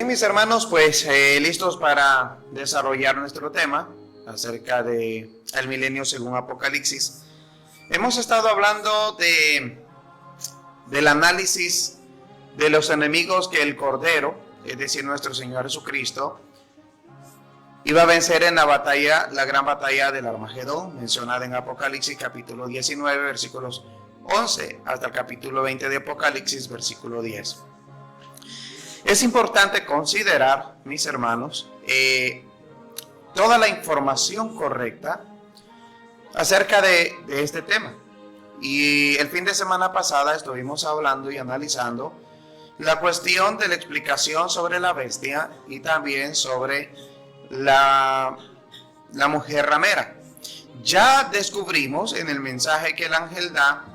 Mis hermanos, pues listos para desarrollar nuestro tema acerca de el milenio según Apocalipsis. Hemos estado hablando del análisis de los enemigos que el Cordero, es decir, nuestro Señor Jesucristo, iba a vencer en la batalla, la gran batalla del Armagedón, mencionada en Apocalipsis capítulo 19, versículos 11, hasta el capítulo 20 de Apocalipsis, versículo 10. Es importante considerar, mis hermanos, toda la información correcta acerca de este tema. Y el fin de semana pasada estuvimos hablando y analizando la cuestión de la explicación sobre la bestia y también sobre la mujer ramera. Ya descubrimos en el mensaje que el ángel da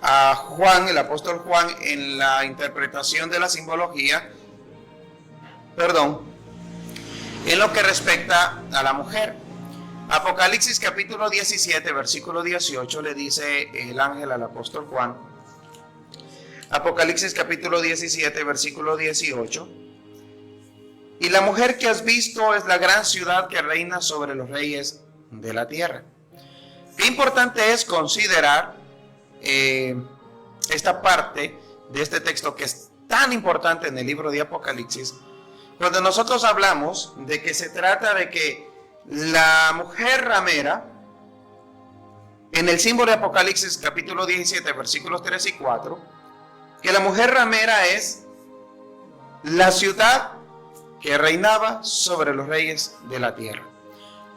a Juan, el apóstol Juan, en la interpretación de la simbología, en lo que respecta a la mujer. Apocalipsis capítulo 17, versículo 18, le dice el ángel al apóstol Juan. Apocalipsis capítulo 17, versículo 18. Y la mujer que has visto es la gran ciudad que reina sobre los reyes de la tierra. Qué importante es considerar esta parte de este texto que es tan importante en el libro de Apocalipsis, cuando nosotros hablamos de que se trata de que la mujer ramera, en el símbolo de Apocalipsis capítulo 17 versículos 3 y 4, que la mujer ramera es la ciudad que reinaba sobre los reyes de la tierra.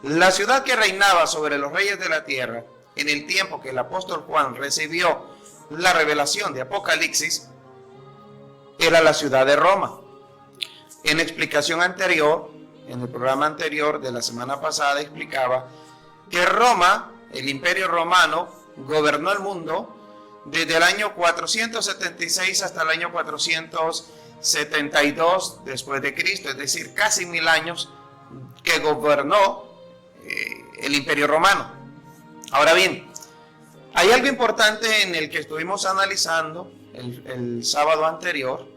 La ciudad que reinaba sobre los reyes de la tierra en el tiempo que el apóstol Juan recibió la revelación de Apocalipsis era la ciudad de Roma. En explicación anterior, en el programa anterior de la semana pasada, explicaba que Roma, el imperio romano, gobernó el mundo desde el año 476 hasta el año 472 después de Cristo, es decir, casi 1000 años que gobernó el imperio romano. Ahora bien, hay algo importante en el que estuvimos analizando el sábado anterior,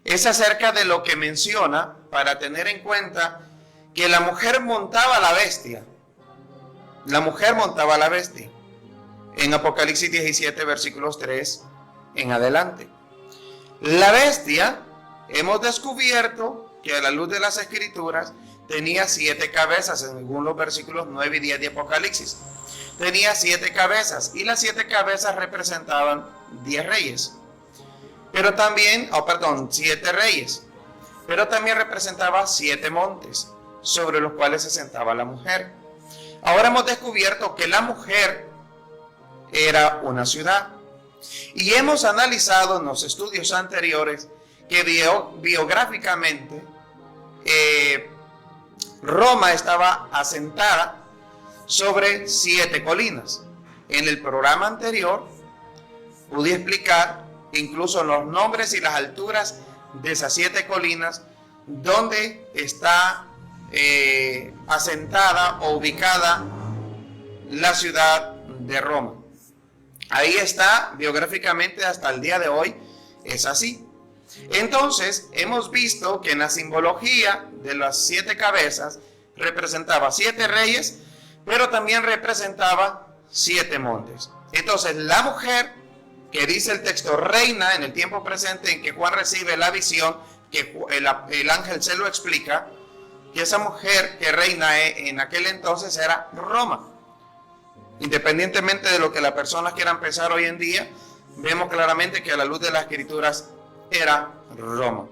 es acerca de lo que menciona para tener en cuenta que la mujer montaba la bestia. La mujer montaba la bestia. En Apocalipsis 17, versículos 3 en adelante. La bestia, hemos descubierto que a la luz de las Escrituras tenía 7 cabezas, según los versículos 9 y 10 de Apocalipsis. Tenía 7 cabezas y las 7 cabezas representaban 10 reyes. Pero también, 7 reyes. Pero también representaba 7 montes sobre los cuales se sentaba la mujer. Ahora hemos descubierto que la mujer era una ciudad. Y hemos analizado en los estudios anteriores que biográficamente Roma estaba asentada sobre 7 colinas. En el programa anterior pude explicar incluso los nombres y las alturas de esas 7 colinas donde está asentada o ubicada la ciudad de Roma. Ahí está biográficamente hasta el día de hoy, es así. Entonces hemos visto que en la simbología de las 7 cabezas representaba 7 reyes, pero también representaba 7 montes. Entonces la mujer, que dice el texto reina en el tiempo presente en que Juan recibe la visión, que el ángel se lo explica, que esa mujer que reina en aquel entonces era Roma. Independientemente de lo que las personas quieran pensar hoy en día, vemos claramente que a la luz de las Escrituras era Roma.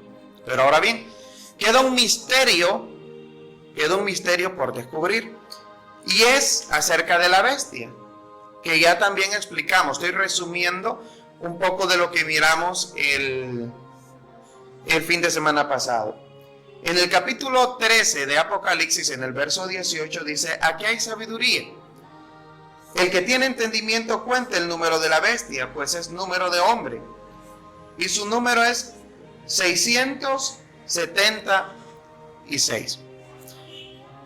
Pero ahora bien, queda un misterio por descubrir, y es acerca de la bestia, que ya también explicamos. Estoy resumiendo un poco de lo que miramos el fin de semana pasado. En el capítulo 13 de Apocalipsis, en el verso 18, dice: aquí hay sabiduría. El que tiene entendimiento cuenta el número de la bestia, pues es número de hombre, y su número es 676.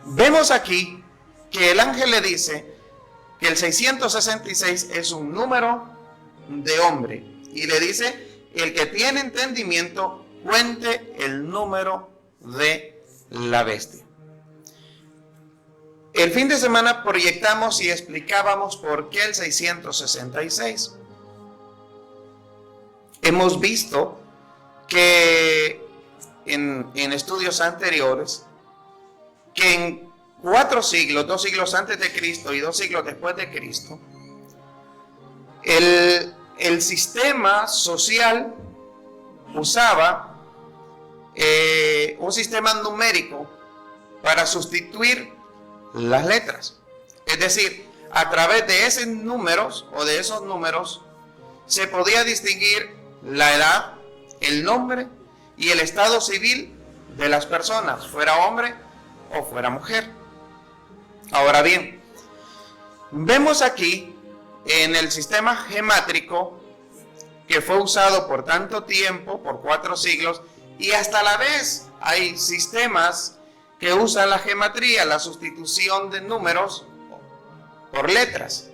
Vemos aquí que el ángel le dice que el 666 es un número de hombre, y le dice: el que tiene entendimiento cuente el número de la bestia. El fin de semana proyectamos y explicábamos por qué el 666. Hemos visto que en estudios anteriores, que en 4 siglos, 2 siglos antes de Cristo y 2 siglos después de Cristo, el sistema social usaba un sistema numérico para sustituir las letras. Es decir, a través de esos números o de esos números se podía distinguir la edad, el nombre y el estado civil de las personas, fuera hombre o fuera mujer. Ahora bien, vemos aquí en el sistema gemátrico que fue usado por tanto tiempo, por 4 siglos, y hasta la vez hay sistemas que usan la gematría, la sustitución de números por letras,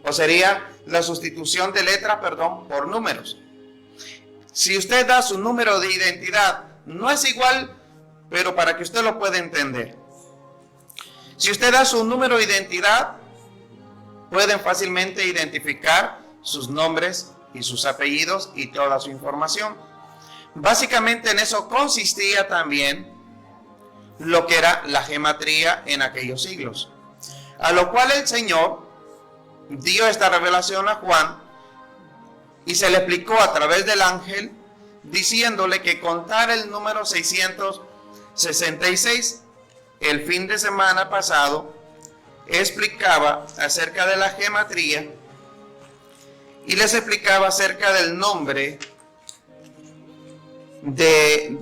o sería la sustitución de letras, por números. Si usted da su número de identidad, no es igual, pero para que usted lo pueda entender. Si usted da su número de identidad, pueden fácilmente identificar sus nombres y sus apellidos y toda su información. Básicamente en eso consistía también lo que era la gematría en aquellos siglos. A lo cual el Señor dio esta revelación a Juan y se le explicó a través del ángel, diciéndole que contar el número 666. El fin de semana pasado explicaba acerca de la gematría y les explicaba acerca del nombre de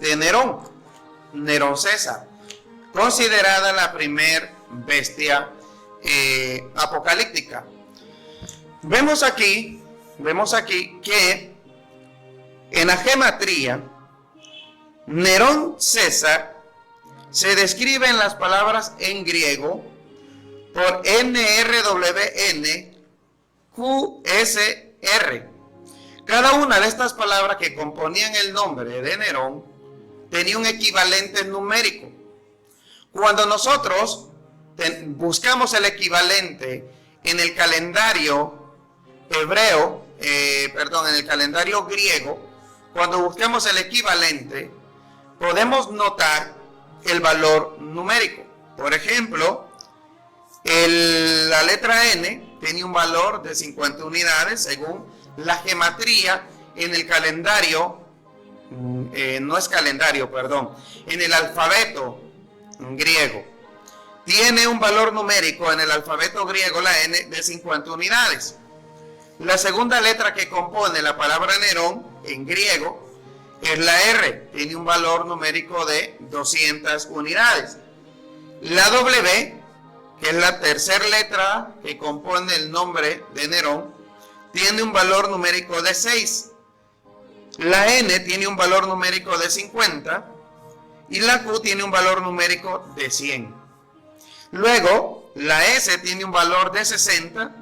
Nerón César, considerada la primer bestia apocalíptica. Vemos aquí que en la gematría Nerón César se describe en las palabras en griego por NRWNQSR. Cada una de estas palabras que componían el nombre de Nerón tenía un equivalente numérico. Cuando nosotros buscamos el equivalente en el calendario hebreo, en el calendario griego, cuando buscamos el equivalente, podemos notar el valor numérico. Por ejemplo, la letra N tiene un valor de 50 unidades según la gematría en el calendario, en el alfabeto griego. Tiene un valor numérico en el alfabeto griego, la N, de 50 unidades. La segunda letra que compone la palabra Nerón en griego es la R, tiene un valor numérico de 200 unidades. La W, que es la tercera letra que compone el nombre de Nerón, tiene un valor numérico de 6. La N tiene un valor numérico de 50 y la Q tiene un valor numérico de 100. Luego, la S tiene un valor de 60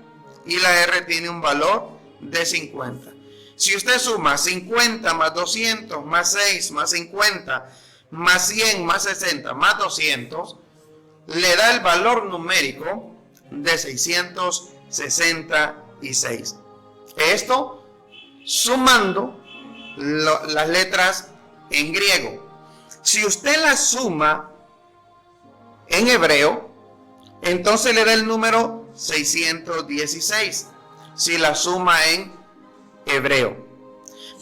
y la R tiene un valor de 50. Si usted suma 50 más 200 más 6 más 50 más 100 más 60 más 200, le da el valor numérico de 666. Esto sumando las letras en griego. Si usted las suma en hebreo, entonces le da el número 616. Si la suma en hebreo.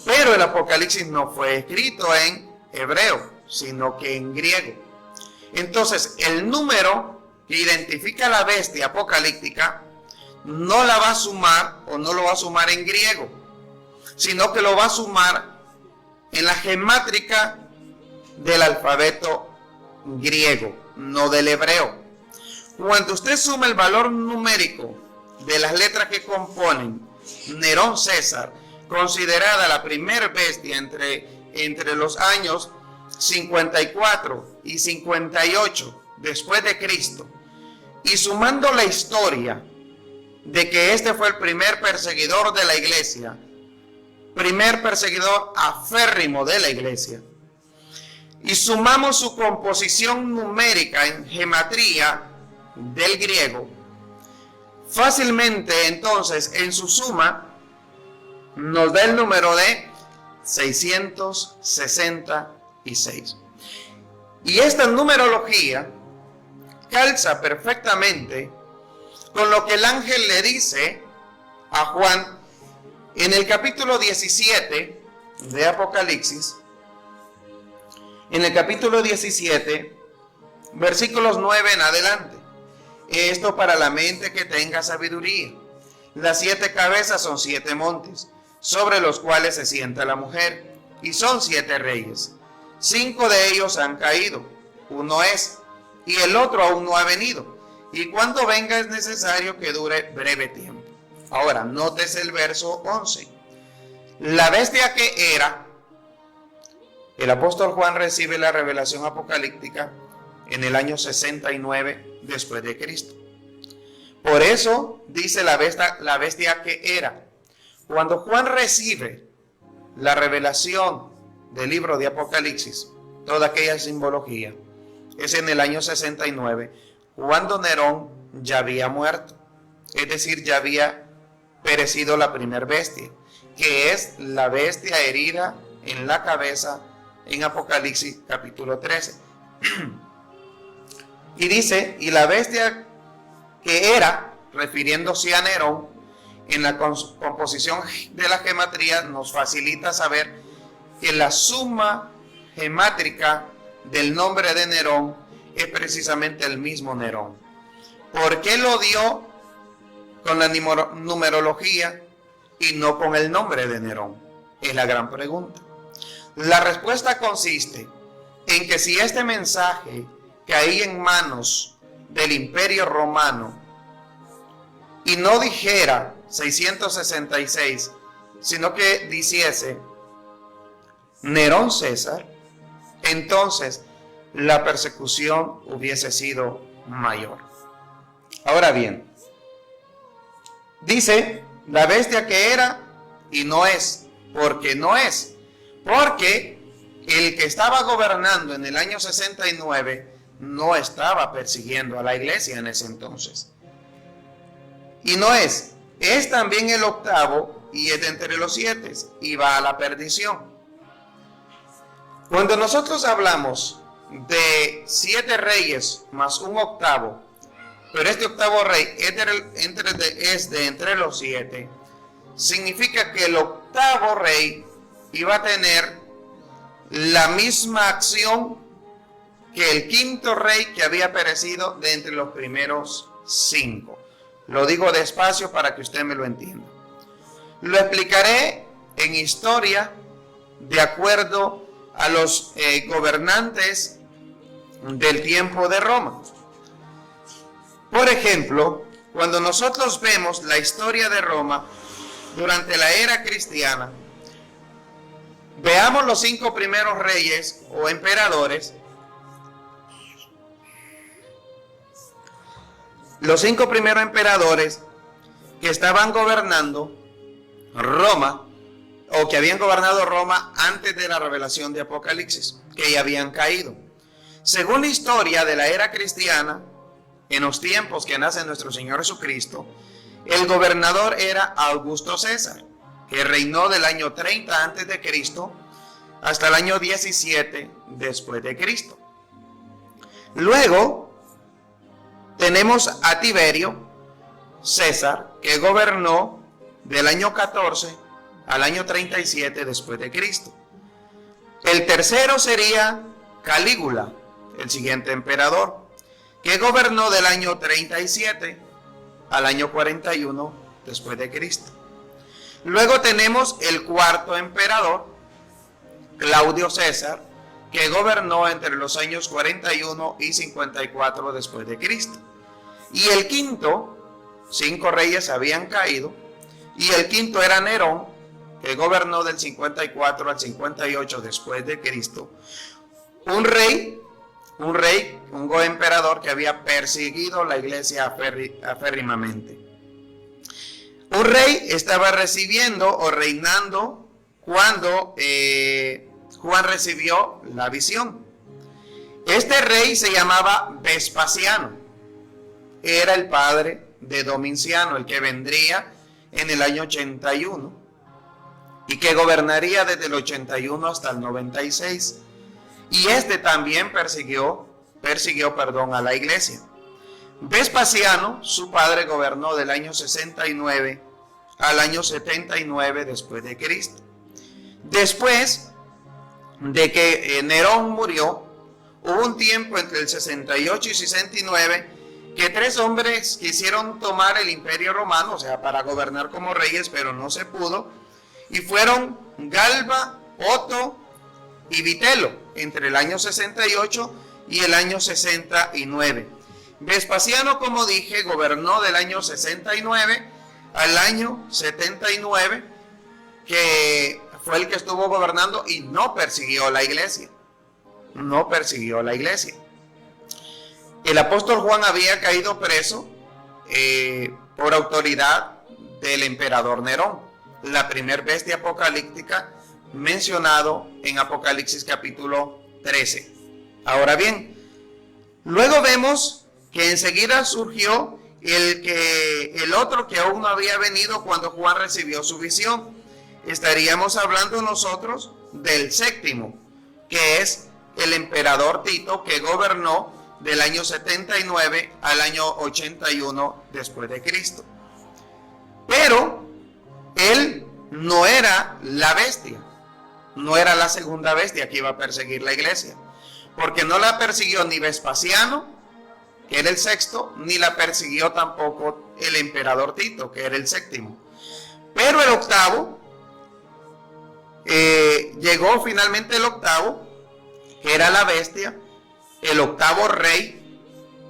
Pero el Apocalipsis no fue escrito en hebreo, sino que en griego. Entonces, el número que identifica la bestia apocalíptica no la va a sumar o no lo va a sumar en griego, sino que lo va a sumar en la gemátrica del alfabeto griego, no del hebreo. Cuando usted suma el valor numérico de las letras que componen Nerón César, considerada la primer bestia entre los años 54 y 58 después de Cristo, y sumando la historia de que este fue el primer perseguidor de la iglesia, primer perseguidor aférrimo de la iglesia, y sumamos su composición numérica en gematría del griego, fácilmente entonces en su suma nos da el número de 666. Y esta numerología calza perfectamente con lo que el ángel le dice a Juan en el capítulo 17 de Apocalipsis. En el capítulo 17, versículos 9 en adelante. Esto para la mente que tenga sabiduría. Las 7 cabezas son 7 montes, sobre los cuales se sienta la mujer, y son 7 reyes. 5 de ellos han caído, uno es, y el otro aún no ha venido, y cuando venga es necesario que dure breve tiempo. Ahora, nótese el verso 11. La bestia que era, el apóstol Juan recibe la revelación apocalíptica en el año 69 después de Cristo. Por eso dice la bestia que era. Cuando Juan recibe la revelación del libro de Apocalipsis, toda aquella simbología, es en el año 69, cuando Nerón ya había muerto. Es decir, ya había perecido la primer bestia, que es la bestia herida en la cabeza en Apocalipsis capítulo 13. Y dice, y la bestia que era, refiriéndose a Nerón, en la composición de la gematría nos facilita saber que la suma gemátrica del nombre de Nerón es precisamente el mismo Nerón. ¿Por qué lo dio con la numerología y no con el nombre de Nerón? Es la gran pregunta. La respuesta consiste en que si este mensaje caía en manos del Imperio Romano y no dijera 666, sino que dijese Nerón César, entonces la persecución hubiese sido mayor. Ahora bien, dice la bestia que era y no es, porque no es. Porque el que estaba gobernando en el año 69 no estaba persiguiendo a la iglesia en ese entonces. Y no es también el octavo y es de entre los 7 y va a la perdición. Cuando nosotros hablamos de 7 reyes más un octavo, pero este octavo rey es de entre los 7, significa que el octavo rey iba a tener la misma acción que el quinto rey que había perecido de entre los primeros 5. Lo digo despacio para que usted me lo entienda. Lo explicaré en historia de acuerdo a los gobernantes del tiempo de Roma. Por ejemplo, cuando nosotros vemos la historia de Roma durante la era cristiana, veamos los 5 primeros reyes o emperadores. Los 5 primeros emperadores que estaban gobernando Roma, o que habían gobernado Roma antes de la revelación de Apocalipsis, que ya habían caído. Según la historia de la era cristiana, en los tiempos que nace nuestro Señor Jesucristo, el gobernador era Augusto César, que reinó del año 30 antes de Cristo hasta el año 17 después de Cristo. Luego tenemos a Tiberio César, que gobernó del año 14 al año 37 después de Cristo. El tercero sería Calígula, el siguiente emperador, que gobernó del año 37 al año 41 después de Cristo. Luego tenemos el cuarto emperador, Claudio César, que gobernó entre los años 41 y 54 después de Cristo. Y el quinto, 5 reyes habían caído, y el quinto era Nerón, que gobernó del 54 al 58 después de Cristo. Un emperador que había perseguido la iglesia aférrimamente. Un rey estaba recibiendo o reinando cuando Juan recibió la visión. Este rey se llamaba Vespasiano. Era el padre de Domiciano, el que vendría en el año 81 y que gobernaría desde el 81 hasta el 96. Y este también persiguió a la iglesia. Vespasiano, su padre, gobernó del año 69 al año 79 después de Cristo. Después de que Nerón murió, hubo un tiempo entre el 68 y 69 que 3 hombres quisieron tomar el imperio romano, o sea, para gobernar como reyes, pero no se pudo, y fueron Galba, Otto y Vitelo, entre el año 68 y el año 69. Vespasiano, como dije, gobernó del año 69 al año 79, que fue el que estuvo gobernando y no persiguió la iglesia. No persiguió la iglesia. El apóstol Juan había caído preso por autoridad del emperador Nerón, la primer bestia apocalíptica mencionado en Apocalipsis capítulo 13. Ahora bien, luego vemos que enseguida surgió el otro que aún no había venido cuando Juan recibió su visión. Estaríamos hablando nosotros del séptimo, que es el emperador Tito, que gobernó del año 79 al año 81 después de Cristo. Pero él no era la bestia, no era la segunda bestia que iba a perseguir la iglesia, porque no la persiguió ni Vespasiano, que era el sexto, ni la persiguió tampoco el emperador Tito, que era el séptimo. Pero el octavo, llegó finalmente el octavo, que era la bestia, el octavo rey,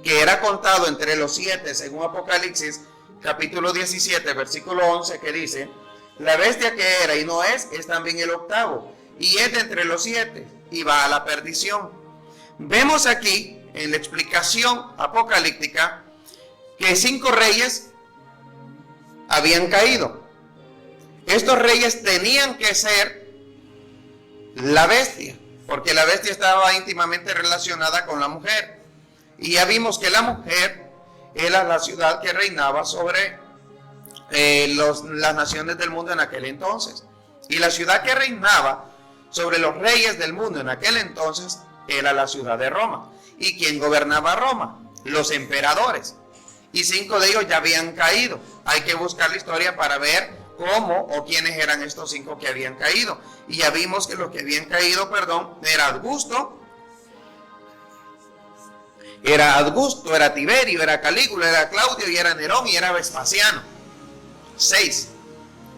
que era contado entre los 7, según Apocalipsis capítulo 17, versículo 11, que dice: la bestia que era y no es también el octavo, y es de entre los 7, y va a la perdición. Vemos aquí, en la explicación apocalíptica, que 5 reyes habían caído. Estos reyes tenían que ser la bestia, porque la bestia estaba íntimamente relacionada con la mujer. Y ya vimos que la mujer era la ciudad que reinaba sobre las naciones del mundo en aquel entonces. Y la ciudad que reinaba sobre los reyes del mundo en aquel entonces era la ciudad de Roma. ¿Y quién gobernaba Roma? Los emperadores. Y 5 de ellos ya habían caído. Hay que buscar la historia para ver cómo o quiénes eran estos 5 que habían caído. Y ya vimos que los que habían caído, era Augusto, era Tiberio, era Calígula, era Claudio, y era Nerón, y era Vespasiano. 6.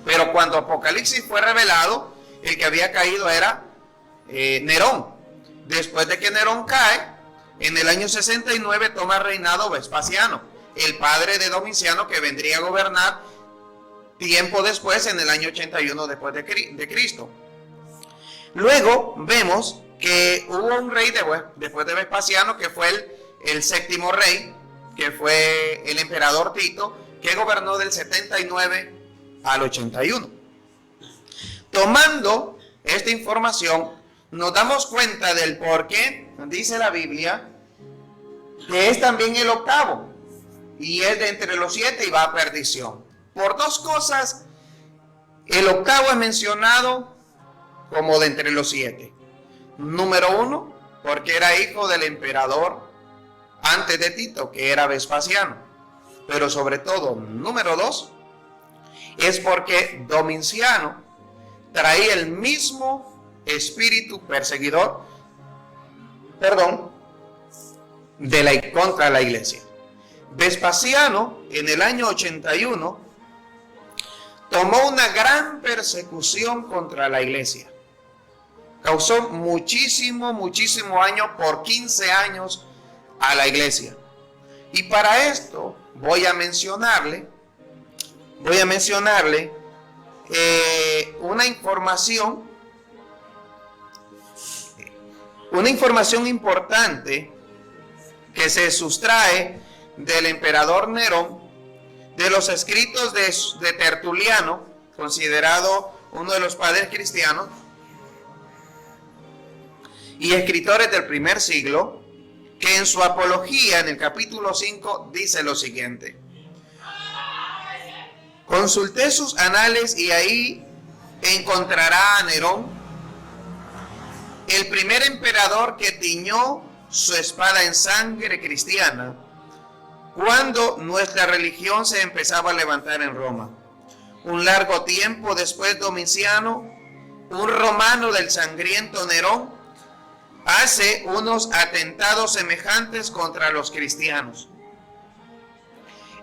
Pero cuando Apocalipsis fue revelado, el que había caído era Nerón. Después de que Nerón cae, en el año 69 toma reinado Vespasiano, el padre de Domiciano, que vendría a gobernar tiempo después, en el año 81 después de Cristo. Luego vemos que hubo un rey después de Vespasiano, que fue el séptimo rey, que fue el emperador Tito, que gobernó del 79 al 81. Tomando esta información, nos damos cuenta del por qué dice la Biblia que es también el octavo, y es de entre los 7 y va a perdición. Por 2 cosas, el octavo es mencionado como de entre los 7. Número 1, porque era hijo del emperador antes de Tito, que era Vespasiano. Pero sobre todo, número 2, es porque Domiciano traía el mismo espíritu perseguidor, contra la iglesia. Vespasiano, en el año 81, tomó una gran persecución contra la iglesia. Causó muchísimo daño por 15 años a la iglesia. Y para esto voy a mencionarle una información importante que se sustrae del emperador Nerón, de los escritos de Tertuliano, considerado uno de los padres cristianos y escritores del primer siglo, que en su apología, en el capítulo 5, dice lo siguiente. Consulté sus anales y ahí encontrará a Nerón, el primer emperador que tiñó su espada en sangre cristiana cuando nuestra religión se empezaba a levantar en Roma. Un largo tiempo después, Domiciano, un romano del sangriento Nerón, hace unos atentados semejantes contra los cristianos.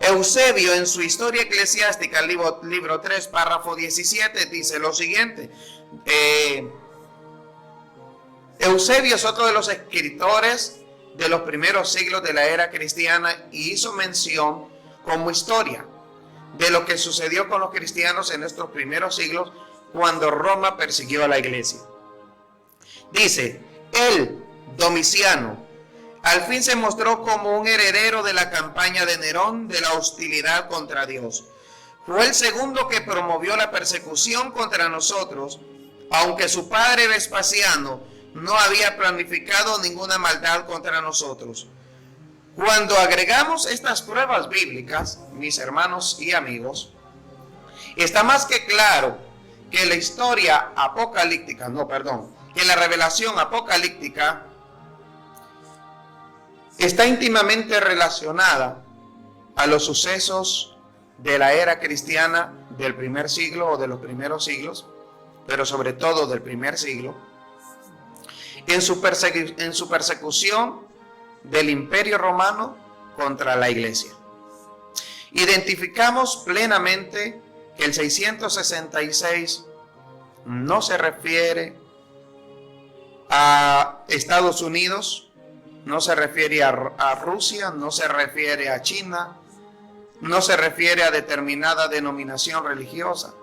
Eusebio, en su Historia Eclesiástica, libro 3, párrafo 17, dice lo siguiente. Eusebio es otro de los escritores de los primeros siglos de la era cristiana y hizo mención como historia de lo que sucedió con los cristianos en estos primeros siglos cuando Roma persiguió a la iglesia. Dice, él, Domiciano, al fin se mostró como un heredero de la campaña de Nerón de la hostilidad contra Dios. Fue el segundo que promovió la persecución contra nosotros, aunque su padre Vespasiano no había planificado ninguna maldad contra nosotros. Cuando agregamos estas pruebas bíblicas, mis hermanos y amigos, está más que claro que la historia apocalíptica, que la revelación apocalíptica está íntimamente relacionada a los sucesos de la era cristiana del primer siglo o de los primeros siglos, pero sobre todo del primer siglo, en su persecución del Imperio Romano contra la Iglesia. Identificamos plenamente que el 666 no se refiere a Estados Unidos, no se refiere a Rusia, no se refiere a China, no se refiere a determinada denominación religiosa.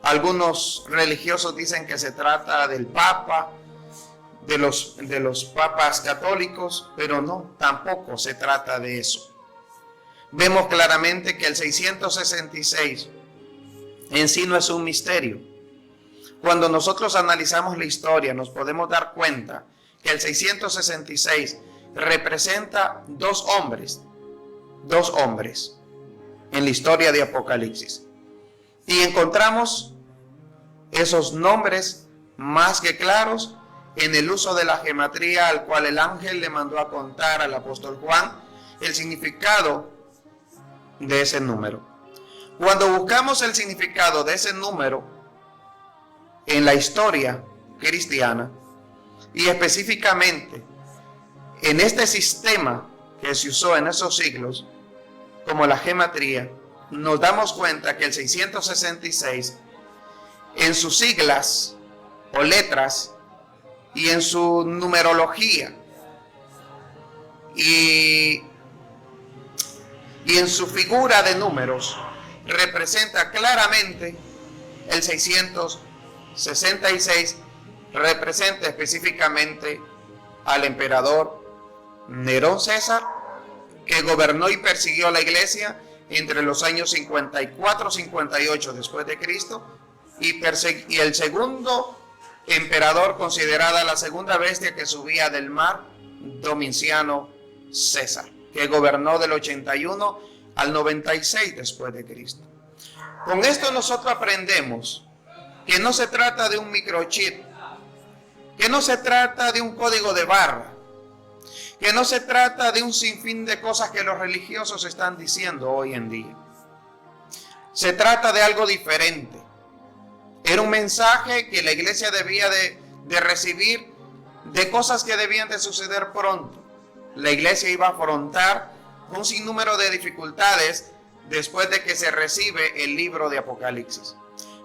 Algunos religiosos dicen que se trata del Papa, de los papas católicos, pero no, tampoco se trata de eso. Vemos claramente que el 666 en sí no es un misterio. Cuando nosotros analizamos la historia, nos podemos dar cuenta que el 666 representa dos hombres en la historia de Apocalipsis. Y encontramos esos nombres más que claros en el uso de la gematría, al cual el ángel le mandó a contar al apóstol Juan el significado de ese número. Cuando buscamos el significado de ese número en la historia cristiana, y específicamente en este sistema que se usó en esos siglos, como la gematría, nos damos cuenta que el 666, en sus siglas o letras y en su numerología y en su figura de números, representa claramente el 666, representa específicamente al emperador Nerón César, que gobernó y persiguió a la iglesia entre los años 54-58 después de Cristo, y el segundo emperador, considerada la segunda bestia que subía del mar, Domiciano César, que gobernó del 81 al 96 después de Cristo. Con esto nosotros aprendemos que no se trata de un microchip, que no se trata de un código de barra, que no se trata de un sinfín de cosas que los religiosos están diciendo hoy en día. Se trata de algo diferente. Era un mensaje que la iglesia debía de recibir, de cosas que debían de suceder pronto. La iglesia iba a afrontar un sinnúmero de dificultades después de que se recibe el libro de Apocalipsis.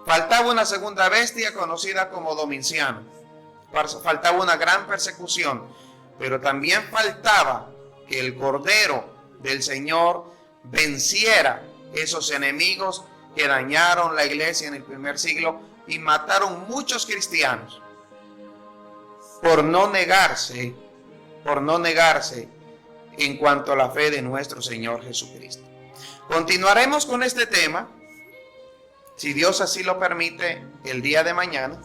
Faltaba una segunda bestia conocida como Domiciano. Faltaba una gran persecución, pero también faltaba que el Cordero del Señor venciera esos enemigos que dañaron la iglesia en el primer siglo y mataron muchos cristianos por no negarse en cuanto a la fe de nuestro Señor Jesucristo. Continuaremos con este tema, si Dios así lo permite, el día de mañana.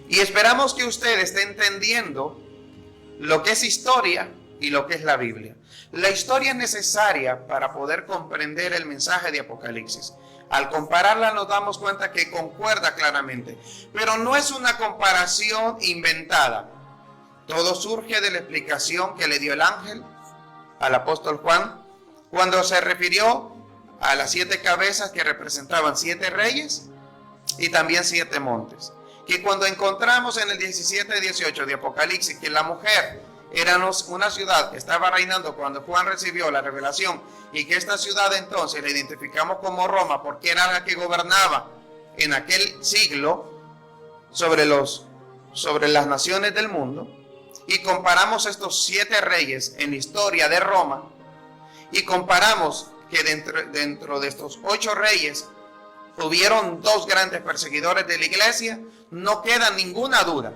Y esperamos que usted esté entendiendo lo que es historia y lo que es la Biblia. La historia es necesaria para poder comprender el mensaje de Apocalipsis. Al compararla nos damos cuenta que concuerda claramente, pero no es una comparación inventada. Todo surge de la explicación que le dio el ángel al apóstol Juan cuando se refirió a las 7 cabezas que representaban 7 reyes y también 7 montes. Que cuando encontramos en el 17 y 18 de Apocalipsis que la mujer era una ciudad que estaba reinando cuando Juan recibió la revelación, y que esta ciudad entonces la identificamos como Roma porque era la que gobernaba en aquel siglo sobre las naciones del mundo, y comparamos estos 7 reyes en la historia de Roma, y comparamos que dentro de estos 8 reyes hubieron 2 grandes perseguidores de la iglesia, no queda ninguna duda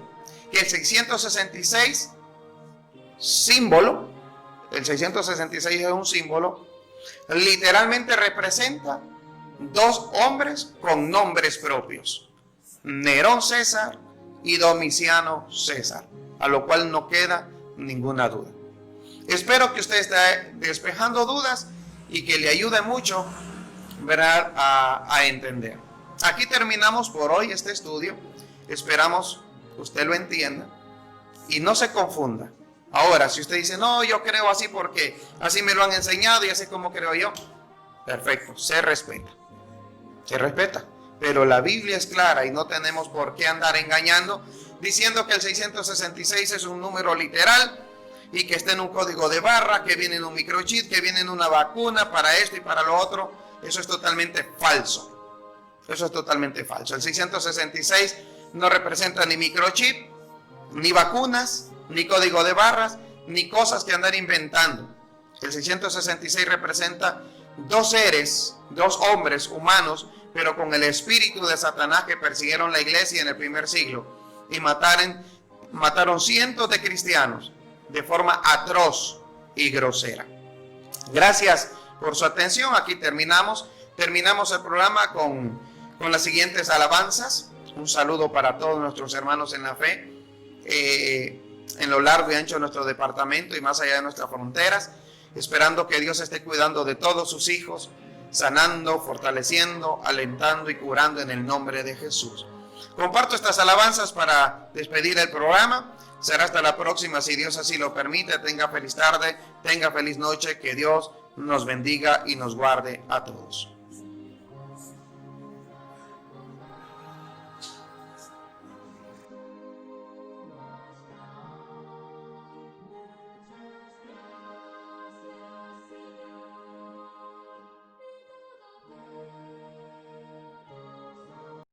que el 666 símbolo, el 666 es un símbolo, literalmente representa 2 hombres con nombres propios, Nerón César y Domiciano César, a lo cual no queda ninguna duda. Espero que usted esté despejando dudas y que le ayude mucho, ¿verdad?, a entender. Aquí terminamos por hoy este estudio. Esperamos que usted lo entienda y no se confunda. Ahora, si usted dice, no, yo creo así porque así me lo han enseñado y así como creo yo, perfecto, se respeta. Se respeta. Pero la Biblia es clara y no tenemos por qué andar engañando diciendo que el 666 es un número literal y que está en un código de barra, que viene en un microchip, que viene en una vacuna para esto y para lo otro. Eso es totalmente falso. Eso es totalmente falso. El 666 no representa ni microchip, ni vacunas, ni código de barras, ni cosas que andar inventando. El 666 representa 2 seres, 2 hombres humanos, pero con el espíritu de Satanás, que persiguieron la iglesia en el primer siglo y mataron cientos de cristianos de forma atroz y grosera. Gracias por su atención. Aquí terminamos el programa con las siguientes alabanzas. Un saludo para todos nuestros hermanos en la fe, en lo largo y ancho de nuestro departamento y más allá de nuestras fronteras, esperando que Dios esté cuidando de todos sus hijos, sanando, fortaleciendo, alentando y curando en el nombre de Jesús. Comparto estas alabanzas para despedir el programa. Será hasta la próxima, si Dios así lo permite. Tenga feliz tarde, tenga feliz noche, que Dios nos bendiga y nos guarde a todos.